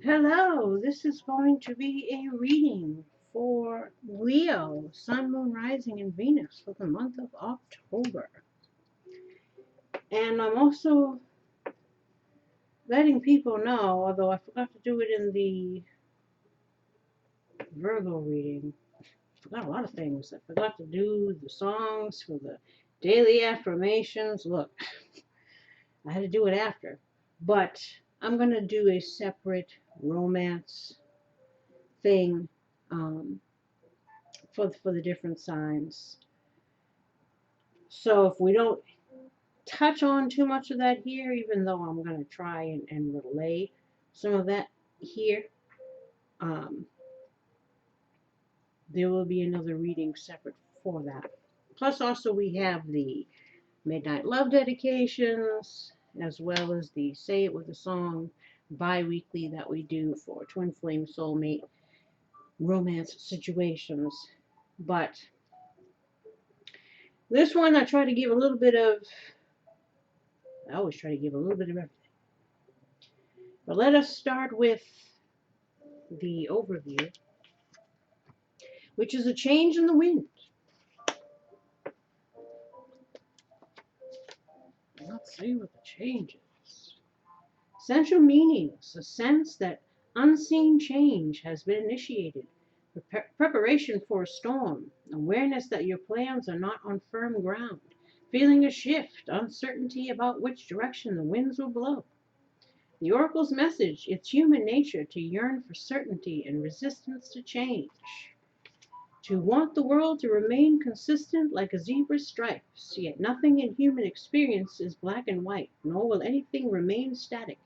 Hello, this is going to be a reading for Leo, Sun, Moon, Rising, and Venus for the month of October. And I'm also letting people know, although I forgot to do it in the Virgo reading, I forgot a lot of things. I forgot to do the songs for the daily affirmations. Look, I had to do it after. But I'm going to do a separate romance thing um, for the different signs. So if we don't touch on too much of that here, even though I'm going to try and relay some of that here, um, there will be another reading separate for that. Plus, also, we have the Midnight Love dedications, as well as the Say It With a Song bi-weekly that we do for twin flame soulmate romance situations. But this one, I always try to give a little bit of everything. But let us start with the overview, which is a change in the wind. Let's see what the change is. Essential meanings: a sense that unseen change has been initiated, preparation for a storm, awareness that your plans are not on firm ground, feeling a shift, uncertainty about which direction the winds will blow. The oracle's message: it's human nature to yearn for certainty and resistance to change. To want the world to remain consistent like a zebra's stripes, yet nothing in human experience is black and white, nor will anything remain static.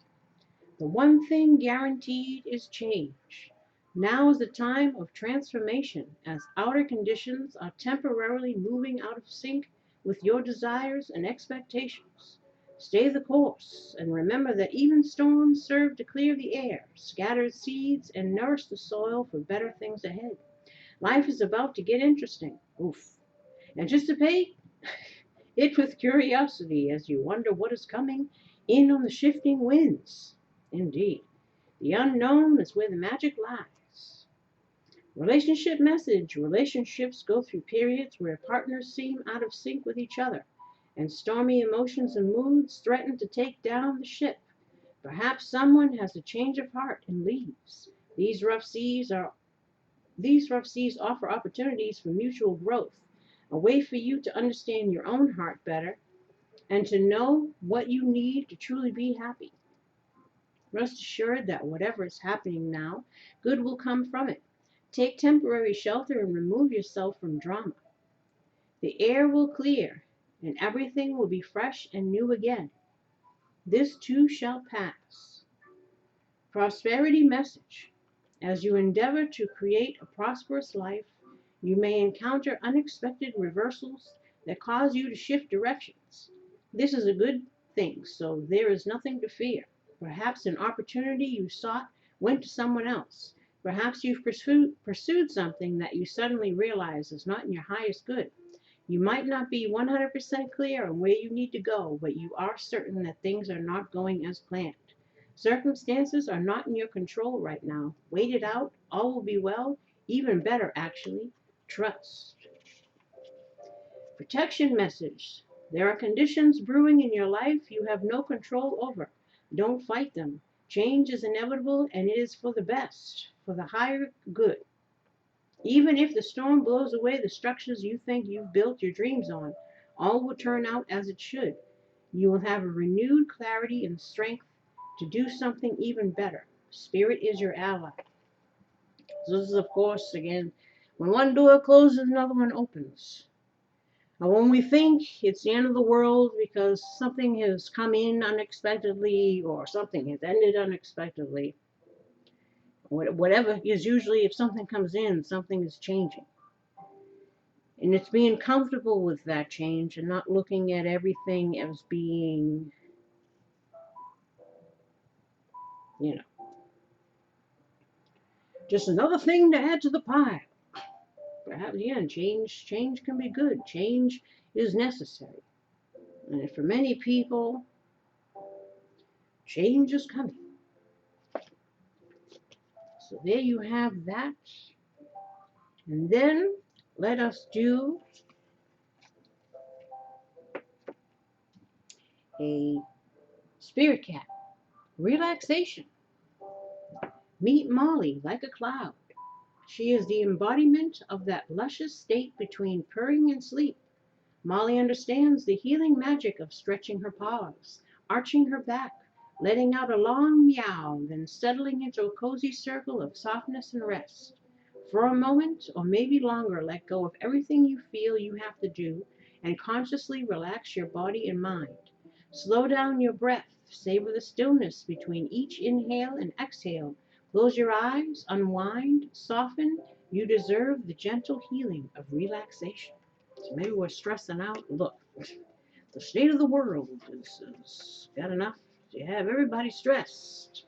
The one thing guaranteed is change. Now is the time of transformation, as outer conditions are temporarily moving out of sync with your desires and expectations. Stay the course, and remember that even storms serve to clear the air, scatter seeds, and nourish the soil for better things ahead. Life is about to get interesting. Oof. Anticipate it with curiosity as you wonder what is coming in on the shifting winds. Indeed, the unknown is where the magic lies. Relationship message: relationships go through periods where partners seem out of sync with each other, and stormy emotions and moods threaten to take down the ship. Perhaps someone has a change of heart and leaves. These rough seas are These rough seas offer opportunities for mutual growth, a way for you to understand your own heart better and to know what you need to truly be happy. Rest assured that whatever is happening now, good will come from it. Take temporary shelter and remove yourself from drama. The air will clear and everything will be fresh and new again. This too shall pass. Prosperity message: as you endeavor to create a prosperous life, you may encounter unexpected reversals that cause you to shift directions. This is a good thing, so there is nothing to fear. Perhaps an opportunity you sought went to someone else. Perhaps you've pursued something that you suddenly realize is not in your highest good. You might not be 100% clear on where you need to go, but you are certain that things are not going as planned. Circumstances are not in your control right now. Wait it out. All will be well. Even better, actually. Trust. Protection message: there are conditions brewing in your life you have no control over. Don't fight them. Change is inevitable and it is for the best, for the higher good. Even if the storm blows away the structures you think you've built your dreams on, all will turn out as it should. You will have a renewed clarity and strength to do something even better. Spirit is your ally. So this is, of course, again, when one door closes, another one opens. And when we think it's the end of the world because something has come in unexpectedly or something has ended unexpectedly, whatever is usually, if something comes in, something is changing. And it's being comfortable with that change and not looking at everything as being, you know, just another thing to add to the pile. Perhaps, yeah, change can be good. Change is necessary. And for many people, change is coming. So there you have that. And then let us do a spirit cat relaxation. Meet Molly like a cloud. She is the embodiment of that luscious state between purring and sleep. Molly understands the healing magic of stretching her paws, arching her back, letting out a long meow, then settling into a cozy circle of softness and rest. For a moment, or maybe longer, let go of everything you feel you have to do and consciously relax your body and mind. Slow down your breath, savor the stillness between each inhale and exhale. Close your eyes, unwind, soften. You deserve the gentle healing of relaxation. So maybe we're stressing out. Look, the state of the world is got enough to have everybody stressed.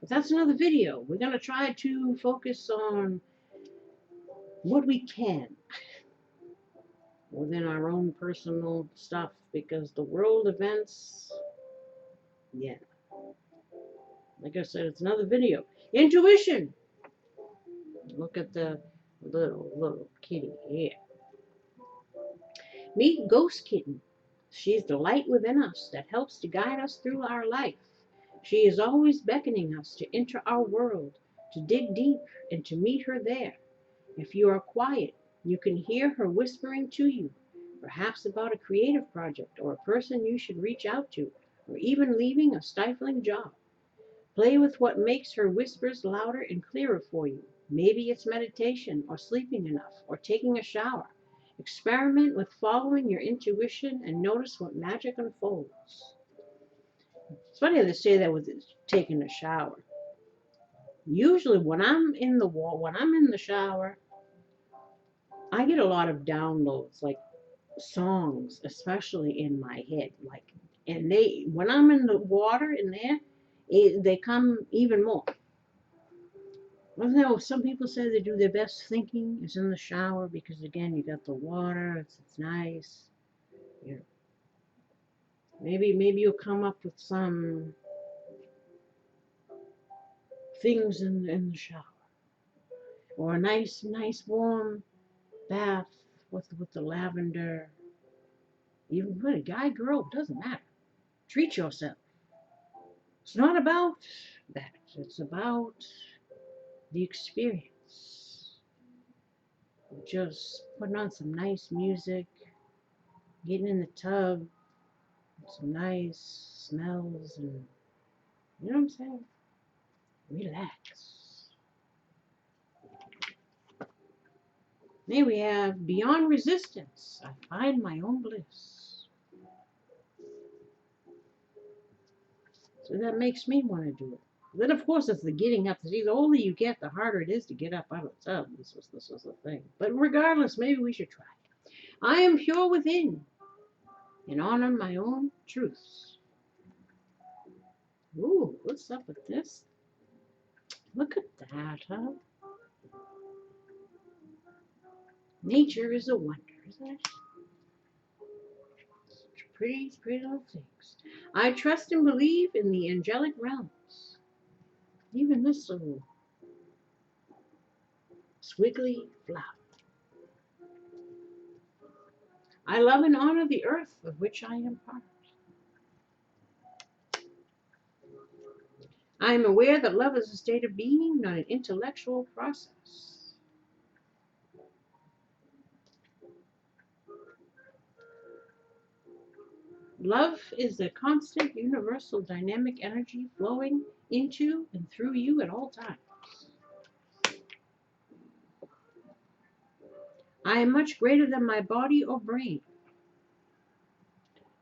But that's another video. We're going to try to focus on what we can within our own personal stuff, because the world events, yeah. Like I said, it's another video. Intuition. Look at the little kitty here. Meet Ghost Kitten. She's the light within us that helps to guide us through our life. She is always beckoning us to enter our world, to dig deep, and to meet her there. If you are quiet, you can hear her whispering to you, perhaps about a creative project or a person you should reach out to, or even leaving a stifling job. Play with what makes her whispers louder and clearer for you. Maybe it's meditation, or sleeping enough, or taking a shower. Experiment with following your intuition and notice what magic unfolds. It's funny they say that with taking a shower. Usually when I'm in the shower, I get a lot of downloads, like songs, especially in my head. And when I'm in the water in there, they come even more. Well, no, some people say they do their best thinking is in the shower because, again, you got the water. It's nice. You know, maybe you'll come up with some things in the shower, or a nice warm bath with the lavender. Even when a guy, girl, doesn't matter. Treat yourself. It's not about that. It's about the experience. Just putting on some nice music, getting in the tub, some nice smells, and you know what I'm saying? Relax. Then we have Beyond Resistance. I find my own bliss. So that makes me want to do it. Then, of course, it's the getting up. See, the older you get, the harder it is to get up out of the tub. This was the thing. But regardless, maybe we should try. I am pure within and honor my own truths. Ooh, what's up with this? Look at that, huh? Nature is a wonder, isn't it? Pretty little things. I trust and believe in the angelic realms. Even this little squiggly flower. I love and honor the earth of which I am part. I am aware that love is a state of being, not an intellectual process. Love is the constant, universal, dynamic energy flowing into and through you at all times. I am much greater than my body or brain.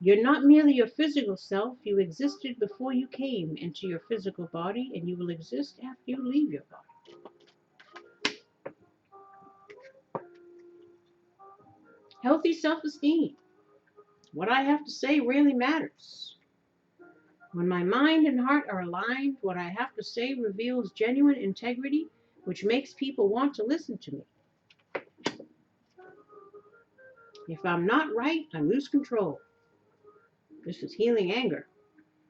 You're not merely your physical self. You existed before you came into your physical body, and you will exist after you leave your body. Healthy self-esteem. What I have to say really matters. When my mind and heart are aligned, what I have to say reveals genuine integrity, which makes people want to listen to me. If I'm not right, I lose control. This is healing anger.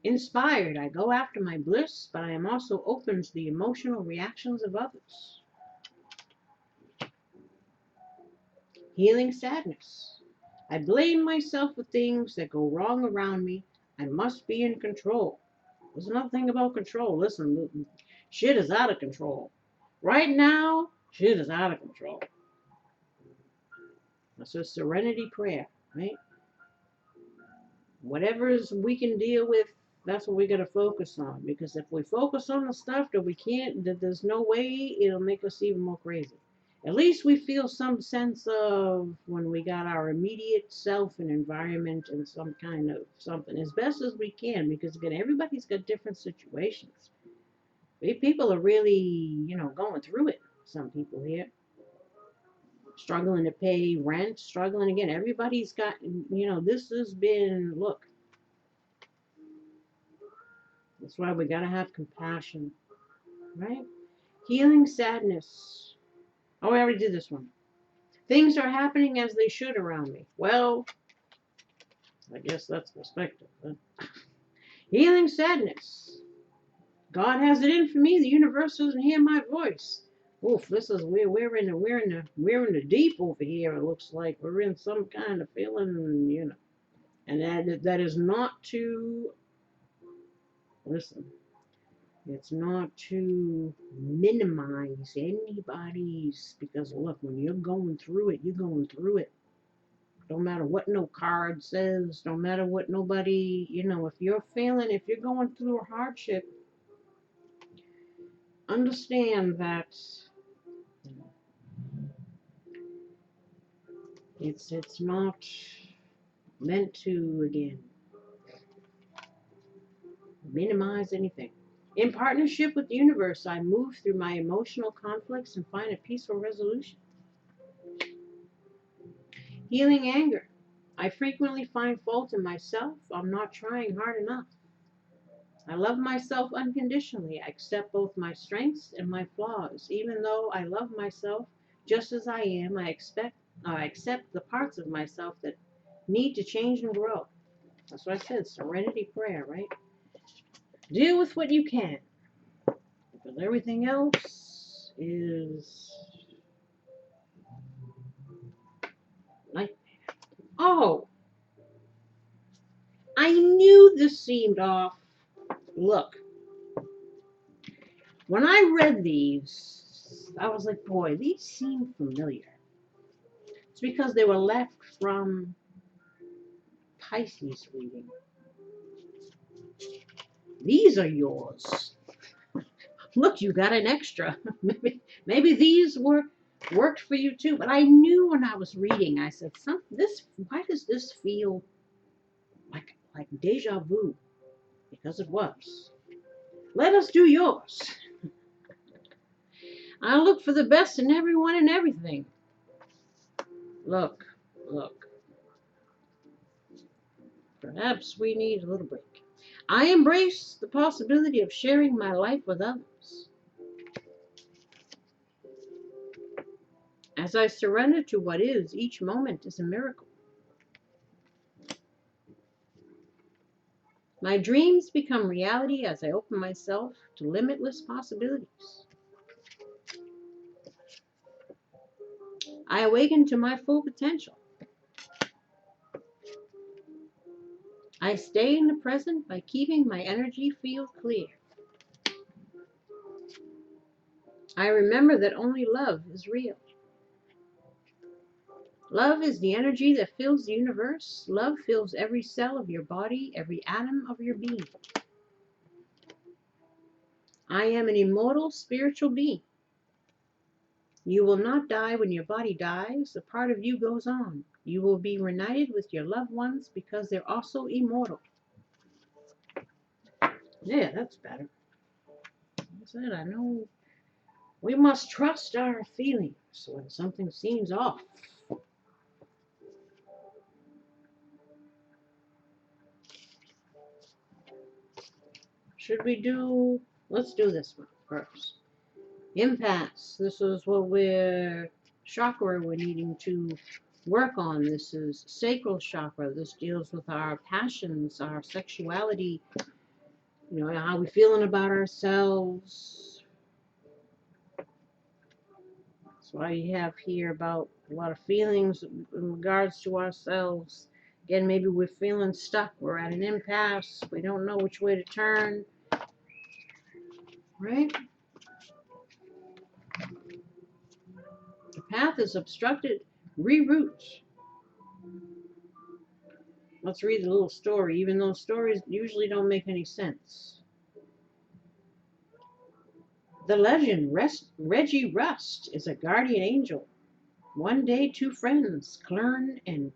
Inspired, I go after my bliss, but I am also open to the emotional reactions of others. Healing sadness. I blame myself for things that go wrong around me. I must be in control. There's another thing about control. Listen, shit is out of control. Right now, shit is out of control. That's a serenity prayer, right? Whatever we can deal with, that's what we got to focus on. Because if we focus on the stuff that we can't, that there's no way, it'll make us even more crazy. At least we feel some sense of when we got our immediate self and environment and some kind of something as best as we can. Because again, everybody's got different situations. People are really, going through it. Some people here struggling to pay rent, struggling again. Everybody's got, this has been, look, that's why we got to have compassion, right? Healing sadness. Oh, I already did this one. Things are happening as they should around me. Well, I guess that's perspective. Huh? Healing sadness. God has it in for me. The universe doesn't hear my voice. Oof, this is we're in the deep over here. It looks like we're in some kind of feeling, and that is not to listen. It's not to minimize anybody's, because look, when you're going through it, you're going through it. Don't matter what no card says. Don't matter what nobody, if you're going through a hardship, understand that it's not meant to, again, minimize anything. In partnership with the universe, I move through my emotional conflicts and find a peaceful resolution. Healing anger. I frequently find fault in myself. I'm not trying hard enough. I love myself unconditionally. I accept both my strengths and my flaws. Even though I love myself just as I am, I accept the parts of myself that need to change and grow. That's what I said, serenity prayer, right? Deal with what you can, because everything else is nightmare. Oh, I knew this seemed off. Look, when I read these, I was like, boy, these seem familiar. It's because they were left from Pisces reading. These are yours. Look, you got an extra. maybe these worked for you too. But I knew when I was reading, I said, why does this feel like deja vu? Because it was. Let us do yours. I look for the best in everyone and everything. Look. Perhaps we need a little break. I embrace the possibility of sharing my life with others. As I surrender to what is, each moment is a miracle. My dreams become reality as I open myself to limitless possibilities. I awaken to my full potential. I stay in the present by keeping my energy field clear. I remember that only love is real. Love is the energy that fills the universe. Love fills every cell of your body, every atom of your being. I am an immortal spiritual being. You will not die when your body dies. A part of you goes on. You will be reunited with your loved ones because they're also immortal. Yeah, that's better. That's it. I know we must trust our feelings when something seems off. Let's do this one first. Impasse. This is what we're needing to work on. This is sacral chakra. This deals with our passions, our sexuality, How we feeling about ourselves. That's why you have here about a lot of feelings in regards to ourselves. Again, maybe we're feeling stuck. We're at an impasse. We don't know which way to turn. Right? The path is obstructed. Reroute. Let's read the little story, even though stories usually don't make any sense. The legend, Reggie Rust, is a guardian angel. One day, two friends, Clem and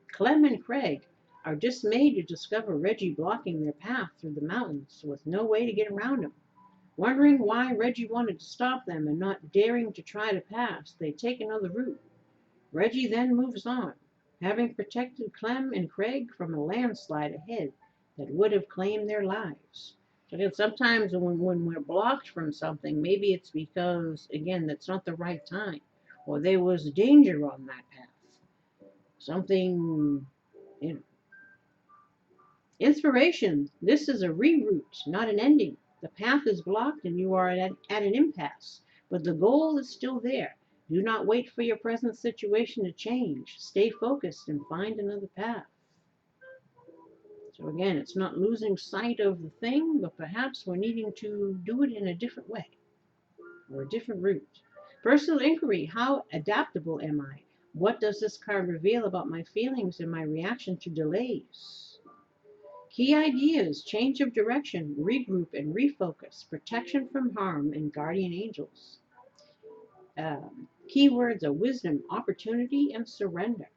Craig, are dismayed to discover Reggie blocking their path through the mountains with no way to get around him. Wondering why Reggie wanted to stop them and not daring to try to pass, they take another route. Reggie then moves on, having protected Clem and Craig from a landslide ahead that would have claimed their lives. Again, sometimes when we're blocked from something, maybe it's because, again, that's not the right time, or there was danger on that path. Something, you know. Inspiration. This is a reroute, not an ending. The path is blocked and you are at an impasse, but the goal is still there. Do not wait for your present situation to change. Stay focused and find another path. So again, it's not losing sight of the thing, but perhaps we're needing to do it in a different way or a different route. Personal inquiry. How adaptable am I? What does this card reveal about my feelings and my reaction to delays? Key ideas: change of direction, regroup and refocus, protection from harm, and guardian angels. Keywords are wisdom, opportunity, and surrender.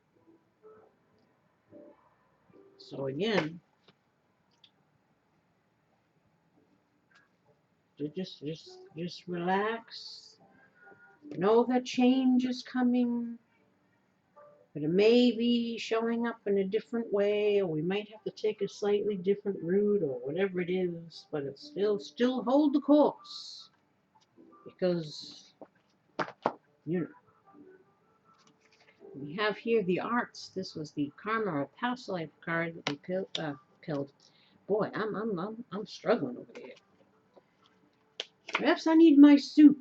So again, just relax. Know that change is coming, but it may be showing up in a different way, or we might have to take a slightly different route, or whatever it is. But it's still hold the course, because we have here the arts. This was the karma or past life card that we killed. Boy, I'm struggling over here. Perhaps I need my soup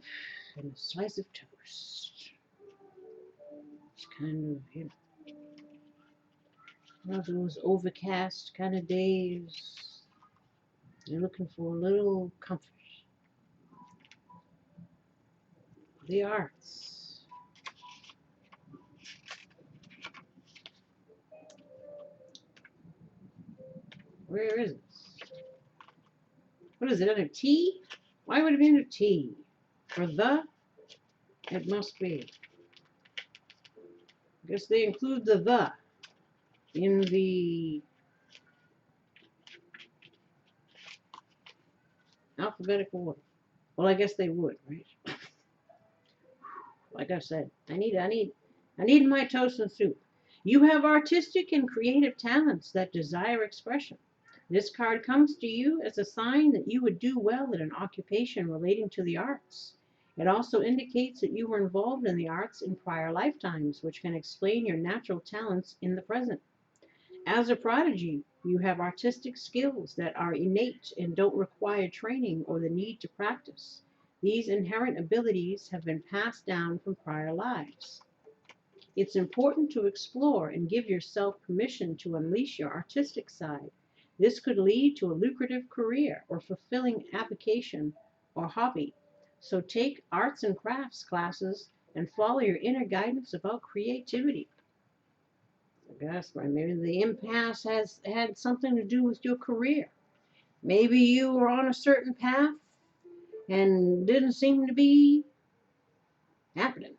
and a slice of toast. It's kind of, one of those overcast kind of days. You're looking for a little comfort. The arts. Where is it? What is it, under T? Why would it be under T? For the? It must be. I guess they include the in the alphabetical order. Well, I guess they would, right? Like I said, I need my toast and soup. You have artistic and creative talents that desire expression. This card comes to you as a sign that you would do well in an occupation relating to the arts. It also indicates that you were involved in the arts in prior lifetimes, which can explain your natural talents in the present. As a prodigy, you have artistic skills that are innate and don't require training or the need to practice. These inherent abilities have been passed down from prior lives. It's important to explore and give yourself permission to unleash your artistic side. This could lead to a lucrative career or fulfilling avocation or hobby. So take arts and crafts classes and follow your inner guidance about creativity. I guess maybe the impasse has had something to do with your career. Maybe you were on a certain path and didn't seem to be happening.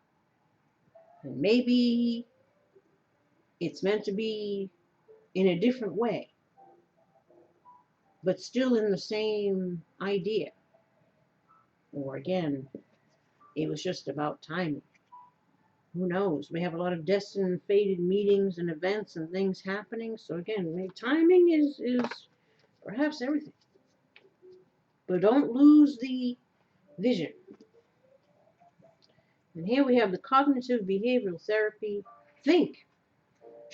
And maybe it's meant to be in a different way, but still in the same idea. Or again, it was just about timing. Who knows? We have a lot of destined and fated meetings and events and things happening. So again, timing is perhaps everything. But don't lose the vision. And here we have the cognitive behavioral therapy. Think.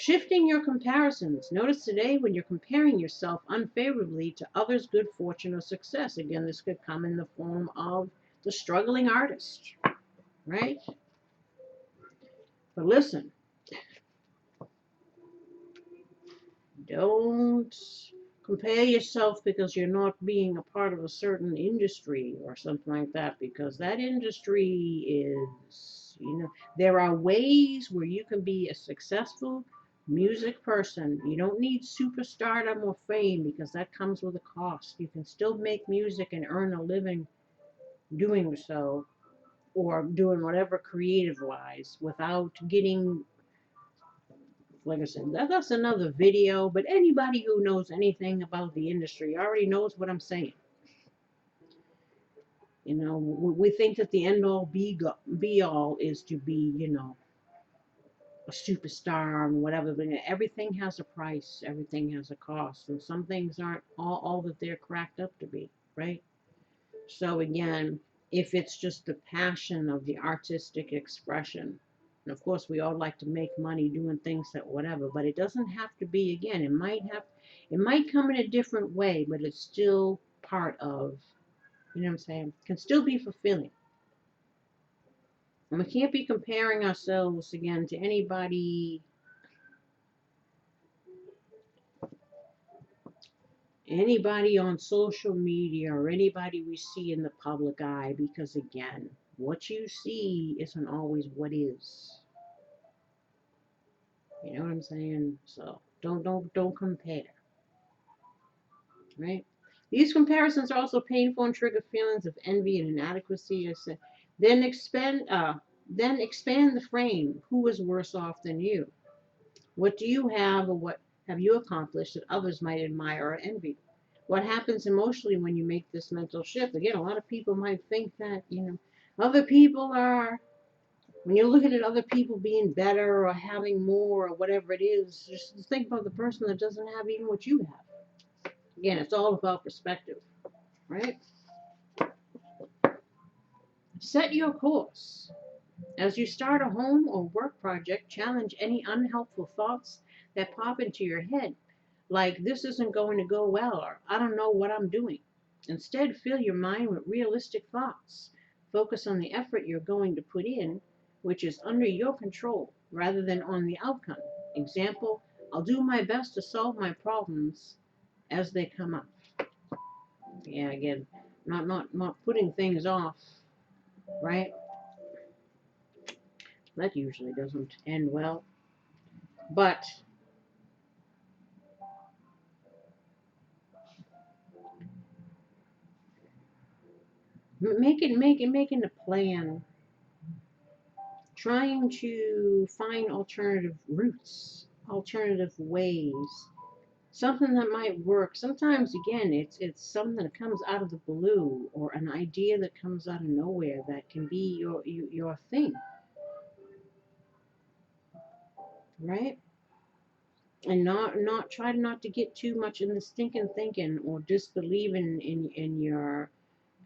Shifting your comparisons. Notice today when you're comparing yourself unfavorably to others' good fortune or success. Again, this could come in the form of the struggling artist, right? But listen, don't compare yourself because you're not being a part of a certain industry or something like that, because that industry is, there are ways where you can be a successful music person. You don't need superstardom or fame because that comes with a cost. You can still make music and earn a living doing so, or doing whatever creative wise without getting, like I said, that's another video, but anybody who knows anything about the industry already knows what I'm saying. We think that the end all be all is to be, a superstar and whatever, but everything has a price, everything has a cost, and some things aren't all that they're cracked up to be, right? So again, if it's just the passion of the artistic expression, and of course we all like to make money doing things that whatever, but it doesn't have to be. Again, it might come in a different way, but it's still part of, you know what I'm saying? Can still be fulfilling. And we can't be comparing ourselves again to anybody on social media or anybody we see in the public eye, because again, what you see isn't always what is. You know what I'm saying? So don't compare, right? These comparisons are also painful and trigger feelings of envy and inadequacy. I said, then expand the frame. Who is worse off than you? What do you have, or what have you accomplished that others might admire or envy? What happens emotionally when you make this mental shift? Again, a lot of people might think that, other people are, when you're looking at other people being better or having more or whatever it is, just think about the person that doesn't have even what you have. Again, it's all about perspective, right? Set your course. As you start a home or work project, challenge any unhelpful thoughts that pop into your head, like this isn't going to go well, or I don't know what I'm doing. Instead, fill your mind with realistic thoughts. Focus on the effort you're going to put in, which is under your control, rather than on the outcome. Example, I'll do my best to solve my problems as they come up. Yeah, again, not putting things off, right? That usually doesn't end well. But making a plan, trying to find alternative routes, alternative ways, something that might work. Sometimes again, it's something that comes out of the blue, or an idea that comes out of nowhere that can be your thing, right? And not try not to get too much in the stinking thinking or disbelieve in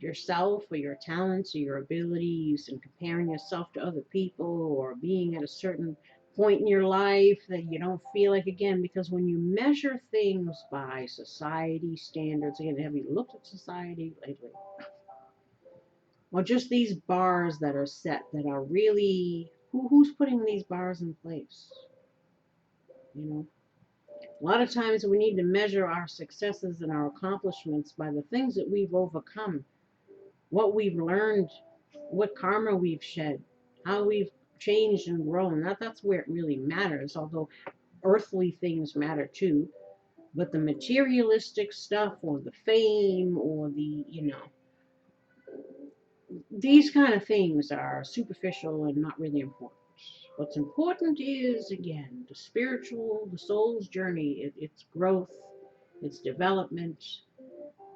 yourself or your talents or your abilities, and comparing yourself to other people, or being at a certain point in your life that you don't feel like, again, because when you measure things by society standards, again, have you looked at society lately, or just these bars that are set that are really, who's putting these bars in place, you know? A lot of times we need to measure our successes and our accomplishments by the things that we've overcome, what we've learned, what karma we've shed, how we've changed and grown. That's where it really matters, although earthly things matter too. But the materialistic stuff, or the fame, or these kind of things are superficial and not really important. What's important is, again, the spiritual, the soul's journey, its growth, its development,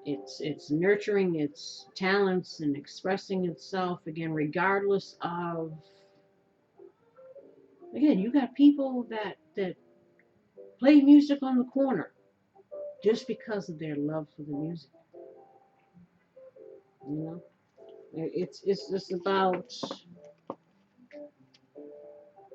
it's nurturing its talents and expressing itself, again, regardless of, again, you got people that play music on the corner just because of their love for the music, you know. It's just about,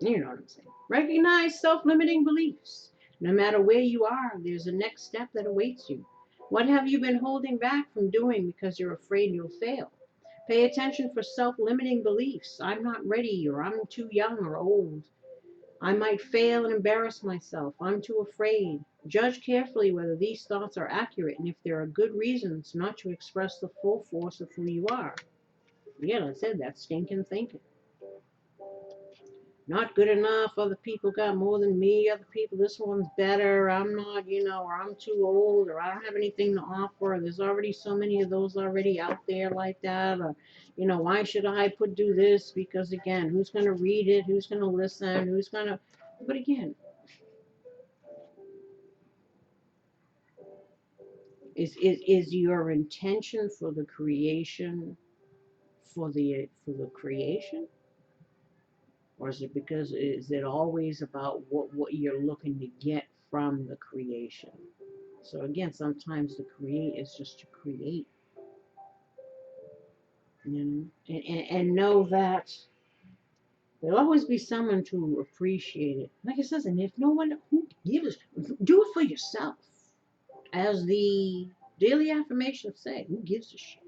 you know what I'm saying. Recognize self-limiting beliefs. No matter where you are, there's a next step that awaits you. What have you been holding back from doing because you're afraid you'll fail? Pay attention for self-limiting beliefs. I'm not ready, or I'm too young or old. I might fail and embarrass myself. I'm too afraid. Judge carefully whether these thoughts are accurate and if there are good reasons not to express the full force of who you are. Again, I said that stinking thinking. Not good enough. Other people got more than me. Other people, this one's better. I'm not, or I'm too old, or I don't have anything to offer. There's already so many of those already out there like that. Or, why should I do this? Because again, who's going to read it? Who's going to listen? Who's going to, but again, is your intention for the creation, for the creation? Or is it always about what you're looking to get from the creation? So again, sometimes the create is just to create, and know that there'll always be someone to appreciate it. Like it says, and if no one who gives, do it for yourself. As the daily affirmations say, who gives a shit?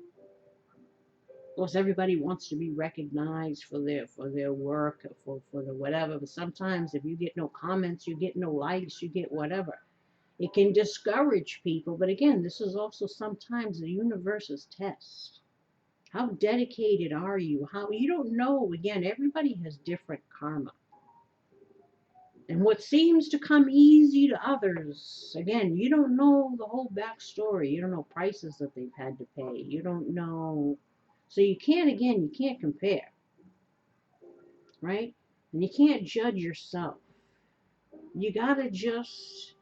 Of course, everybody wants to be recognized for their work, for the whatever. But sometimes, if you get no comments, you get no likes, you get whatever. It can discourage people. But again, this is also sometimes the universe's test. How dedicated are you? How you don't know. Again, everybody has different karma. And what seems to come easy to others, again, you don't know the whole backstory. You don't know prices that they've had to pay. You don't know. So you can't compare, right? And you can't judge yourself. You gotta just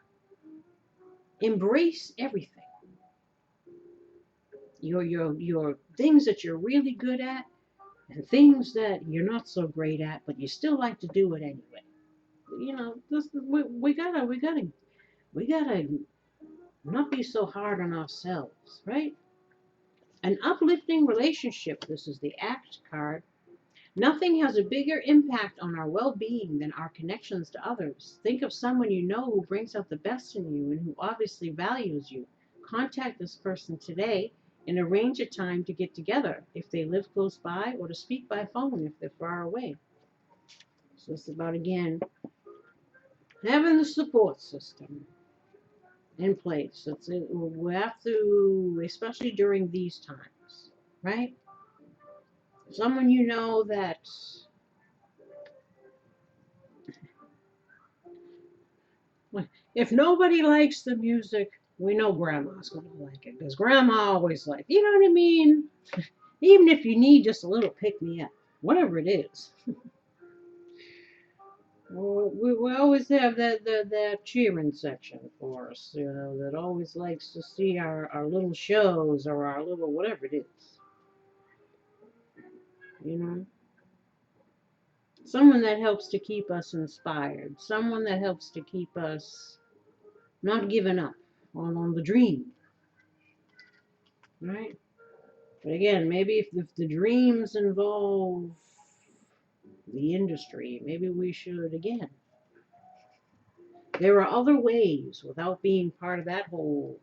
embrace everything. Your things that you're really good at and things that you're not so great at, but you still like to do it anyway. We gotta not be so hard on ourselves, right? An uplifting relationship. This is the ACT card. Nothing has a bigger impact on our well-being than our connections to others. Think of someone you know who brings out the best in you and who obviously values you. Contact this person today and arrange a time to get together if they live close by, or to speak by phone if they're far away. So it's about, again, having the support system in place. We have to, especially during these times, right? Someone you know that, if nobody likes the music, we know grandma's going to like it, because grandma always liked, you know what I mean? Even if you need just a little pick me up, whatever it is. We always have that cheering section for us, that always likes to see our little shows or our little whatever it is. You know? Someone that helps to keep us inspired. Someone that helps to keep us not giving up on the dream. Right? But again, maybe if the dreams involve the industry, maybe we should, again. There are other ways without being part of that whole.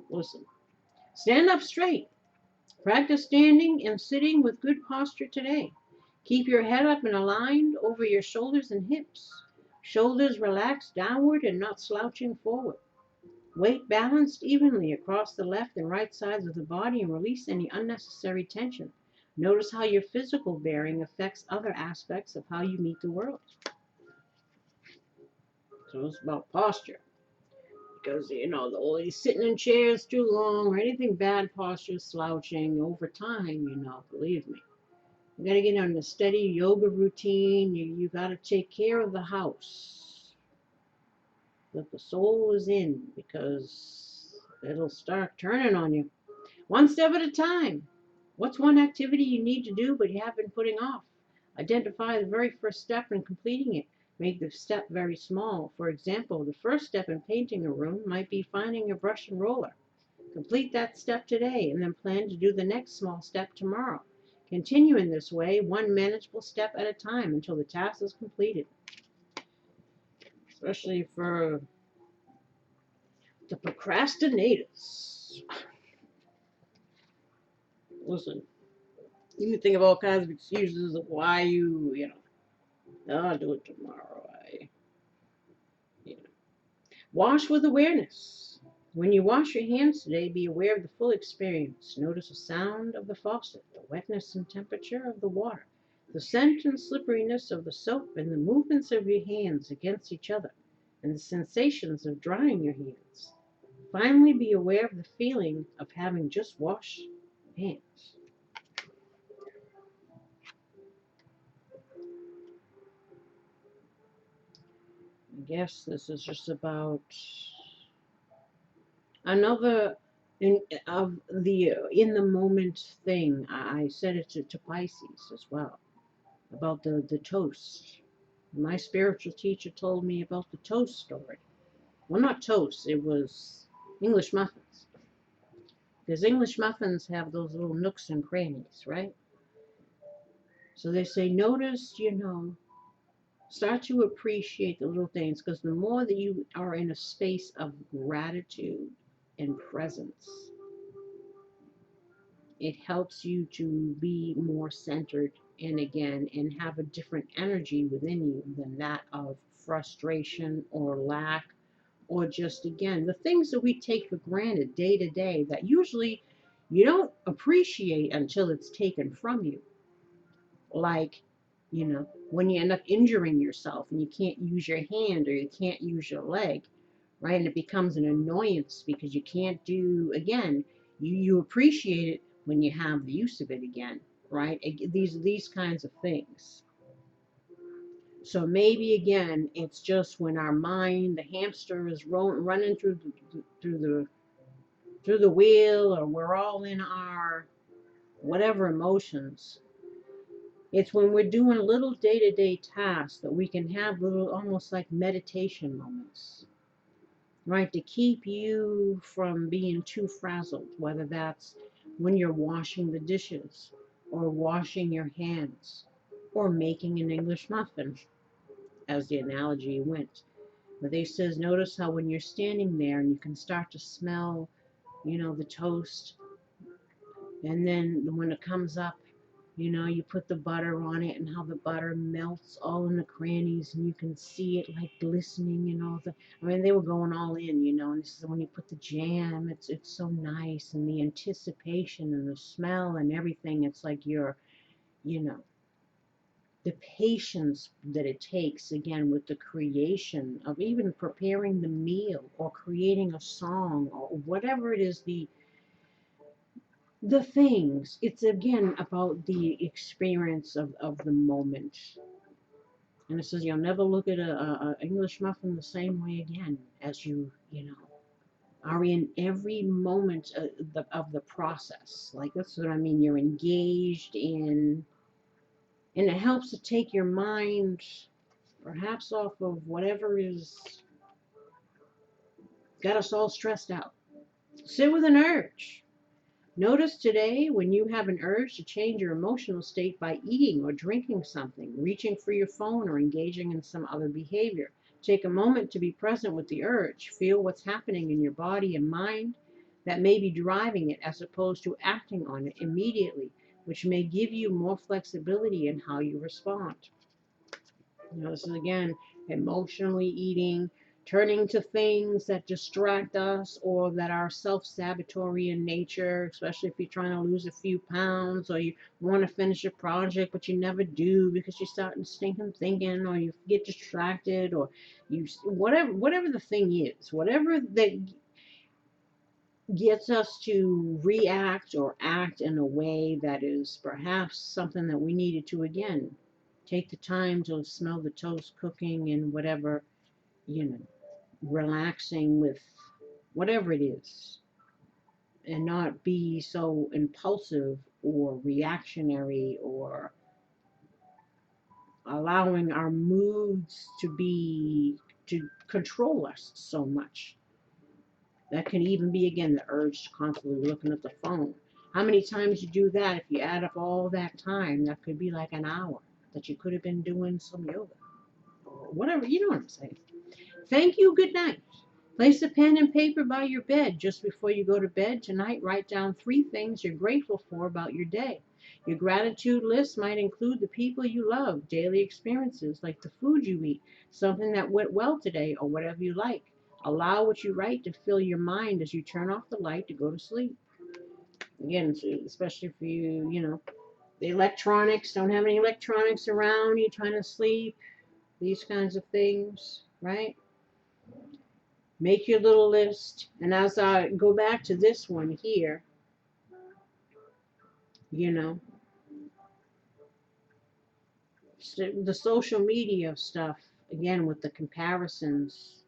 Listen, stand up straight. Practice standing and sitting with good posture today. Keep your head up and aligned over your shoulders and hips. Shoulders relaxed downward and not slouching forward. Weight balanced evenly across the left and right sides of the body, and release any unnecessary tension. Notice how your physical bearing affects other aspects of how you meet the world. So it's about posture. Because, sitting in chairs too long or anything bad posture, slouching over time, believe me. You got to get on a steady yoga routine. You got to take care of the house that the soul is in, because it'll start turning on you. One step at a time. What's one activity you need to do but you have been putting off? Identify the very first step in completing it. Make the step very small. For example, the first step in painting a room might be finding a brush and roller. Complete that step today and then plan to do the next small step tomorrow. Continue in this way, one manageable step at a time, until the task is completed. especially for the procrastinators. Listen, you can think of all kinds of excuses of why I'll do it tomorrow. You know. Wash with awareness. When you wash your hands today, be aware of the full experience. Notice the sound of the faucet, the wetness and temperature of the water, the scent and slipperiness of the soap, and the movements of your hands against each other, and the sensations of drying your hands. Finally, be aware of the feeling of having just washed hands. I guess this is just about another in the moment thing. I said it to Pisces as well about the toast. My spiritual teacher told me about the toast story. Well, not toast, it was English muffins. Because English muffins have those little nooks and crannies, right? So they say, notice, start to appreciate the little things, because the more that you are in a space of gratitude and presence, it helps you to be more centered and have a different energy within you than that of frustration or lack, or just, again, the things that we take for granted day to day that usually you don't appreciate until it's taken from you. Like, when you end up injuring yourself and you can't use your hand or you can't use your leg, right? And it becomes an annoyance because you can't do, again, you appreciate it when you have the use of it again, right? These kinds of things. So maybe, again, it's just when our mind, the hamster, is running through the wheel, or we're all in our whatever emotions. It's when we're doing little day-to-day tasks that we can have little, almost like meditation moments, right? To keep you from being too frazzled, whether that's when you're washing the dishes or washing your hands or making an English muffin, as the analogy went. But they says, notice how when you're standing there and you can start to smell, the toast, and then when it comes up, you put the butter on it and how the butter melts all in the crannies and you can see it like glistening and all the, I mean, they were going all in, and this is when you put the jam, it's so nice, and the anticipation and the smell and everything. It's like the patience that it takes, again, with the creation of even preparing the meal or creating a song or whatever it is, the things. It's, again, about the experience of the moment. And it says you'll never look at a English muffin the same way again, as are in every moment of the process. Like, that's what I mean. You're engaged in, and it helps to take your mind perhaps off of whatever is got us all stressed out. Sit with an urge. Notice today when you have an urge to change your emotional state by eating or drinking something, reaching for your phone, or engaging in some other behavior. Take a moment to be present with the urge. Feel what's happening in your body and mind that may be driving it, as opposed to acting on it immediately, which may give you more flexibility in how you respond. This is, again, emotionally eating, turning to things that distract us or that are self-sabotatory in nature, especially if you're trying to lose a few pounds, or you want to finish a project but you never do because you start stinking thinking, or you get distracted, or whatever the thing is, whatever that gets us to react or act in a way that is perhaps something that we needed to, again, take the time to smell the toast cooking and whatever, relaxing with whatever it is, and not be so impulsive or reactionary, or allowing our moods to control us so much. That can even be, again, the urge to constantly looking at the phone. How many times you do that? If you add up all that time, that could be like an hour that you could have been doing some yoga or whatever. You know what I'm saying? Thank you, good night. Place a pen and paper by your bed. Just before you go to bed tonight, write down 3 things you're grateful for about your day. Your gratitude list might include the people you love, daily experiences like the food you eat, something that went well today, or whatever you like. Allow what you write to fill your mind as you turn off the light to go to sleep. Again, especially for you, the electronics, don't have any electronics around you trying to sleep, these kinds of things, right? Make your little list. And as I go back to this one here, you know, the social media stuff, again, with the comparisons.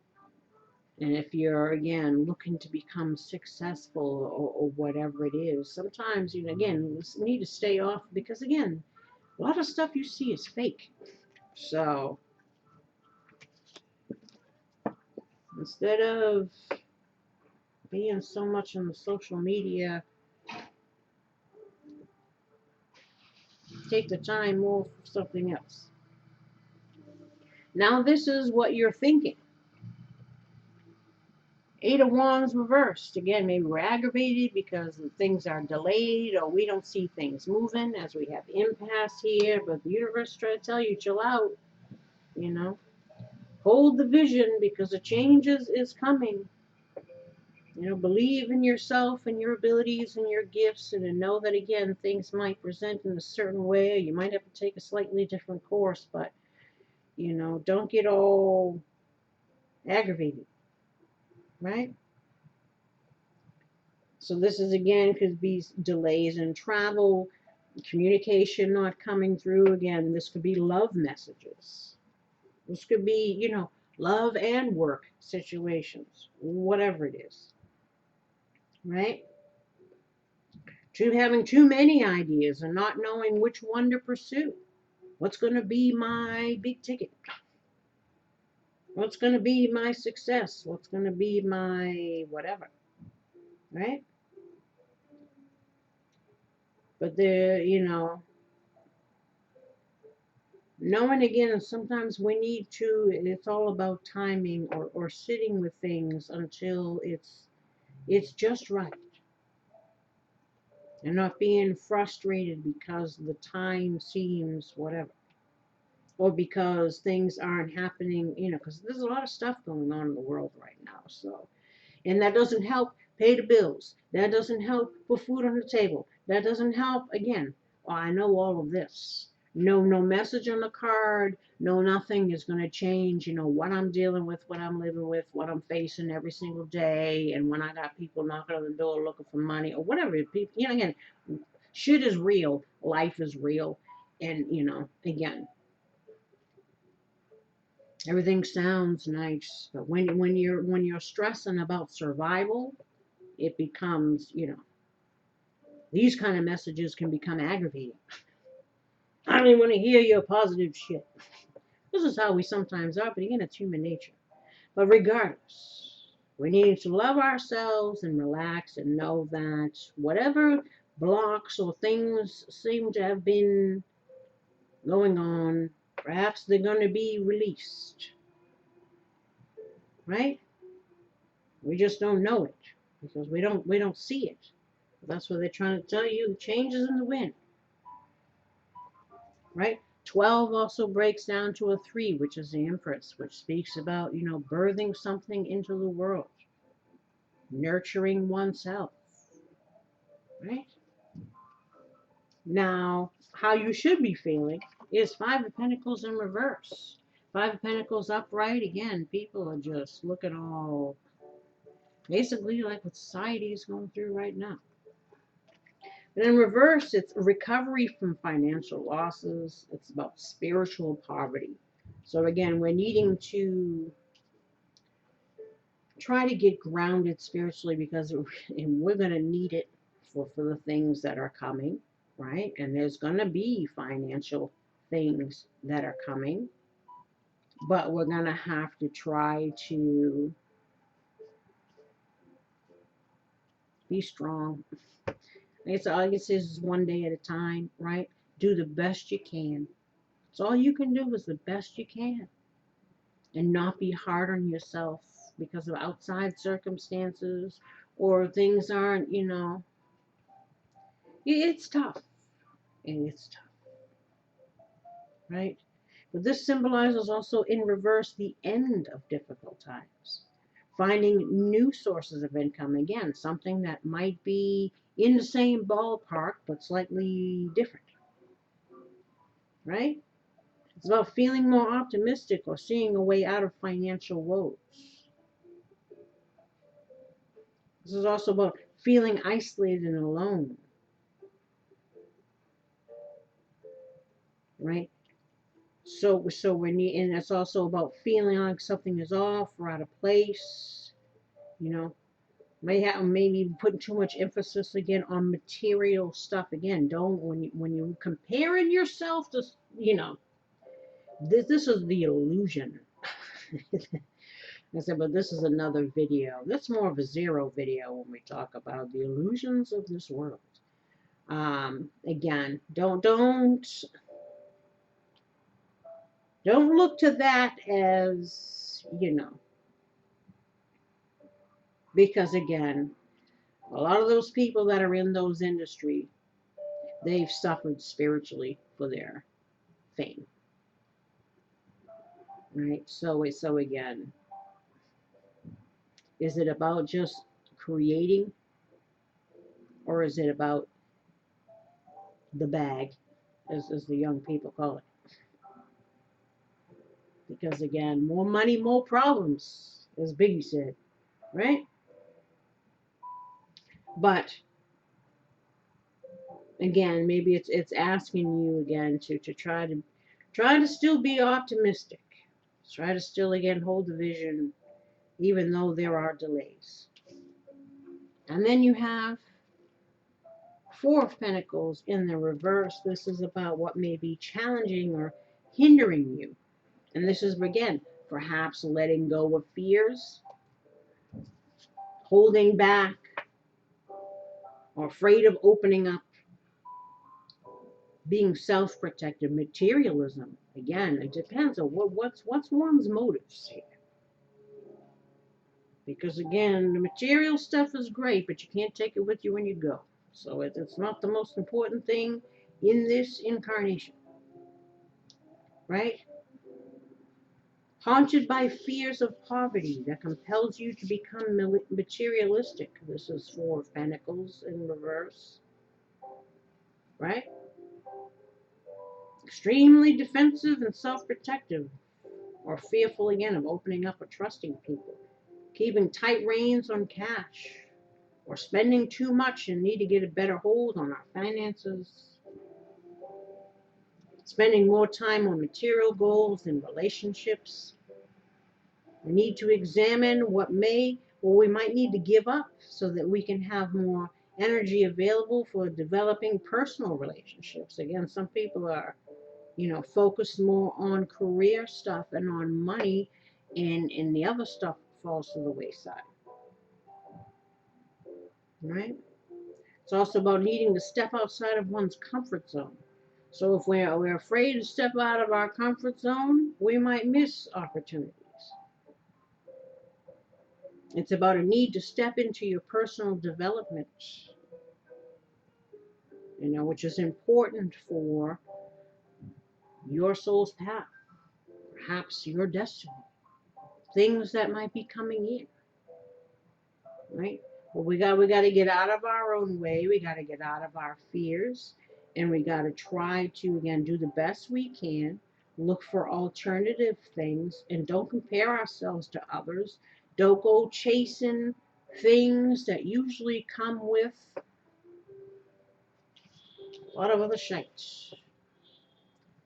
And if you're, again, looking to become successful or whatever it is, sometimes, again, you need to stay off because, again, a lot of stuff you see is fake. So instead of being so much on the social media, take the time more for something else. Now, this is what you're thinking. 8 of Wands reversed. Again, maybe we're aggravated because things are delayed or we don't see things moving as we have impasse here. But the universe is trying to tell you, chill out, you know. Hold the vision because the change is coming. Believe in yourself and your abilities and your gifts and to know that, again, things might present in a certain way. You might have to take a slightly different course, but, don't get all aggravated, right? So this is, again, could be delays in travel, communication not coming through. Again, this could be love messages. This could be, love and work situations, whatever it is, right? Having too many ideas and not knowing which one to pursue. What's going to be my big ticket? What's going to be my success? What's going to be my whatever, right? But knowing, again, sometimes we need to, it's all about timing or sitting with things until it's just right. And not being frustrated because the time seems whatever. Or because things aren't happening, because there's a lot of stuff going on in the world right now. So, and that doesn't help pay the bills. That doesn't help put food on the table. That doesn't help, again. Well, I know all of this. No message on the card. No, nothing is going to change, what I'm dealing with, what I'm living with, what I'm facing every single day. And when I got people knocking on the door looking for money or whatever. People, again, shit is real. Life is real. And, again, everything sounds nice, but when you're stressing about survival, it becomes, these kind of messages can become aggravating. I don't even want to hear your positive shit. This is how we sometimes are, but again, it's human nature. But regardless, we need to love ourselves and relax and know that whatever blocks or things seem to have been going on, perhaps they're going to be released, right? We just don't know it because we don't see it. That's what they're trying to tell you. Changes in the wind, right? 12 also breaks down to a 3, which is the Empress, which speaks about, birthing something into the world, nurturing oneself, right? Now, how you should be feeling is 5 of Pentacles in reverse. 5 of Pentacles upright, again, people are just looking all basically like what society is going through right now. But in reverse, it's recovery from financial losses. It's about spiritual poverty. So again, we're needing to try to get grounded spiritually because we're going to need it for the things that are coming, right? And there's going to be financial things that are coming. But we're going to have to try to be strong. All I say is one day at a time, right? Do the best you can. So all you can do is the best you can. and not be hard on yourself because of outside circumstances or things aren't, it's tough. And it's tough, right? But this symbolizes also in reverse the end of difficult times. Finding new sources of income, again, something that might be in the same ballpark but slightly different, right? It's about feeling more optimistic or seeing a way out of financial woes. This is also about feeling isolated and alone, right? So we need, and it's also about feeling like something is off or out of place. You know, maybe putting too much emphasis again on material stuff. Again, don't when you comparing yourself to, this is the illusion. I said, but this is another video. That's more of a zero video when we talk about the illusions of this world. Again, don't look to that as, because again, a lot of those people that are in those industries, they've suffered spiritually for their fame, right? So again, is it about just creating, or is it about the bag, as the young people call it? Because again, more money, more problems, as Biggie said, right? But again, maybe it's asking you again to try to still be optimistic. Try to still again hold the vision, even though there are delays. And then you have Four of Pentacles in the reverse. This is about what may be challenging or hindering you. And this is again, perhaps letting go of fears, holding back, or afraid of opening up, being self-protective, materialism. Again, it depends on what's one's motives here. Because again, the material stuff is great, but you can't take it with you when you go. So it's not the most important thing in this incarnation, right? Haunted by fears of poverty that compels you to become materialistic. This is Four of Pentacles in reverse, right? Extremely defensive and self-protective, or fearful again of opening up or trusting people. Keeping tight reins on cash, or spending too much and need to get a better hold on our finances. Spending more time on material goals and relationships. We need to examine what we might need to give up so that we can have more energy available for developing personal relationships. Again, some people are, focused more on career stuff and on money, and the other stuff falls to the wayside. Right? It's also about needing to step outside of one's comfort zone. So if we're afraid to step out of our comfort zone, we might miss opportunities. It's about a need to step into your personal development, which is important for your soul's path, perhaps your destiny, things that might be coming in, right? Well, we got to get out of our own way. We got to get out of our fears, and we got to try to again do the best we can. Look for alternative things, and don't compare ourselves to others. Don't go chasing things that usually come with a lot of other shite.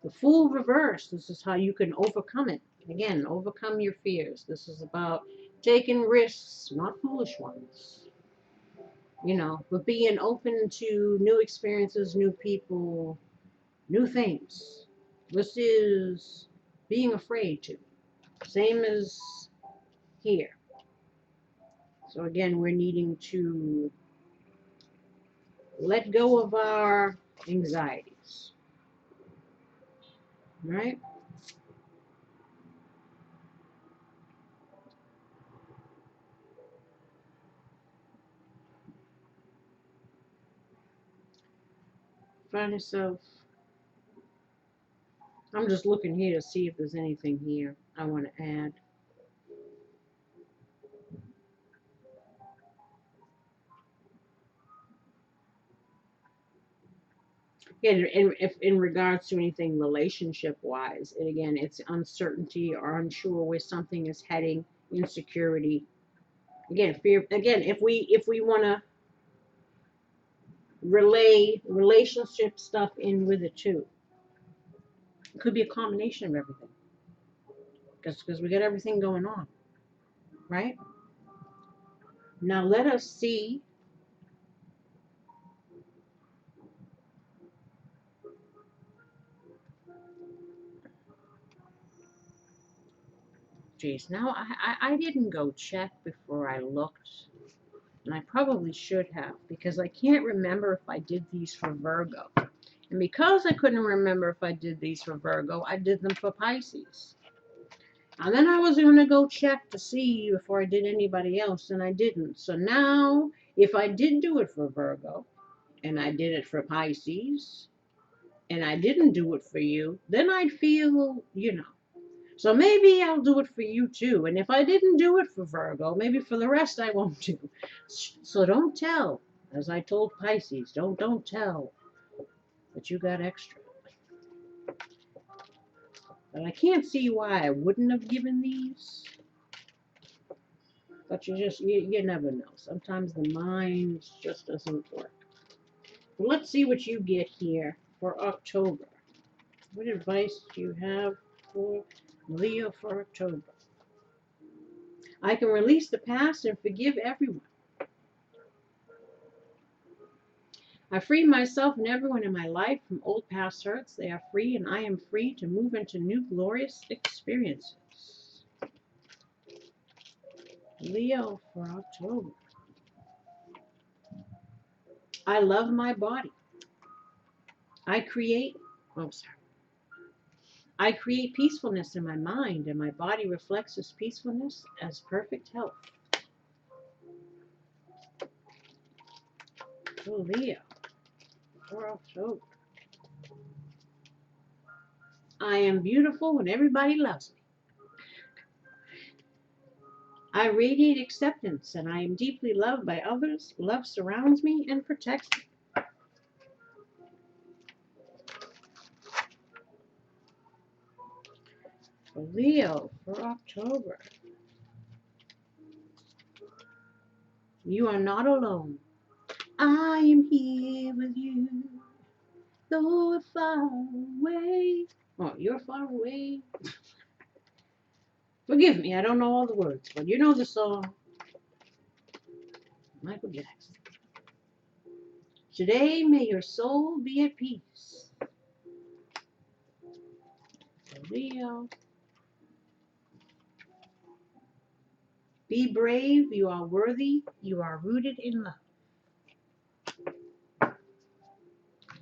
The Fool reverse, this is how you can overcome it. Again, overcome your fears. This is about taking risks, not foolish ones. But being open to new experiences, new people, new things. This is being afraid to. Same as here. So again, we're needing to let go of our anxieties. Right? Find yourself. I'm just looking here to see if there's anything here I want to add. Again, if in regards to anything relationship wise, and again, it's uncertainty or unsure where something is heading, insecurity. Again, fear. Again, if we want to relay relationship stuff in with it too, it could be a combination of everything. Because we got everything going on, right? Now let us see. Geez, now I didn't go check before I looked, and I probably should have, because I can't remember if I did these for Virgo. And because I couldn't remember if I did these for Virgo, I did them for Pisces. And then I was going to go check to see before I did anybody else, and I didn't. So now, if I did do it for Virgo, and I did it for Pisces, and I didn't do it for you, then I'd feel, So maybe I'll do it for you too. And if I didn't do it for Virgo, maybe for the rest I won't do. So don't tell. As I told Pisces, don't tell that you got extra. But I can't see why I wouldn't have given these. But you never know. Sometimes the mind just doesn't work. Well, let's see what you get here for October. What advice do you have for Leo for October? I can release the past and forgive everyone. I free myself and everyone in my life from old past hurts. They are free, and I am free to move into new glorious experiences. Leo for October. I love my body. I create peacefulness in my mind, and my body reflects this peacefulness as perfect health. Oh, Leo for October. I am beautiful and everybody loves me. I radiate acceptance, and I am deeply loved by others. Love surrounds me and protects me. For Leo for October. You are not alone. I am here with you, though we're far away. Oh, you're far away. Forgive me, I don't know all the words, but you know the song. Michael Jackson. Today, may your soul be at peace. Leo. Be brave, you are worthy, you are rooted in love.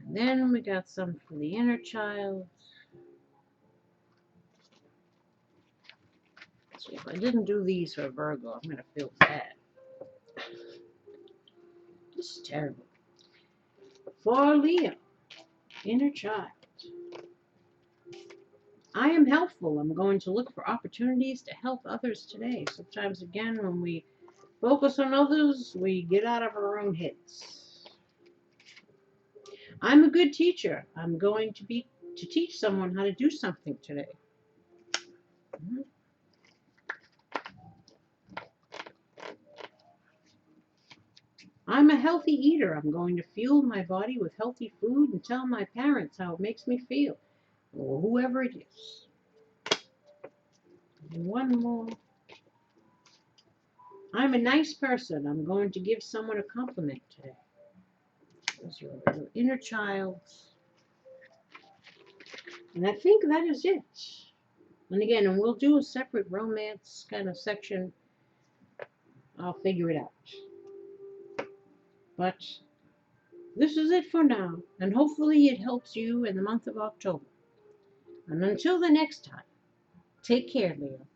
And then we got some for the inner child. So if I didn't do these for Virgo, I'm going to feel bad. This is terrible. For Leo, inner child. I am helpful. I'm going to look for opportunities to help others today. Sometimes, again, when we focus on others, we get out of our own heads. I'm a good teacher. I'm going to teach someone how to do something today. I'm a healthy eater. I'm going to fuel my body with healthy food and tell my parents how it makes me feel, or whoever it is. And one more. I'm a nice person. I'm going to give someone a compliment today. Those are your inner child. And I think that is it. And again, and we'll do a separate romance kind of section. I'll figure it out. But this is it for now. And hopefully it helps you in the month of October. And until the next time, take care, Leo.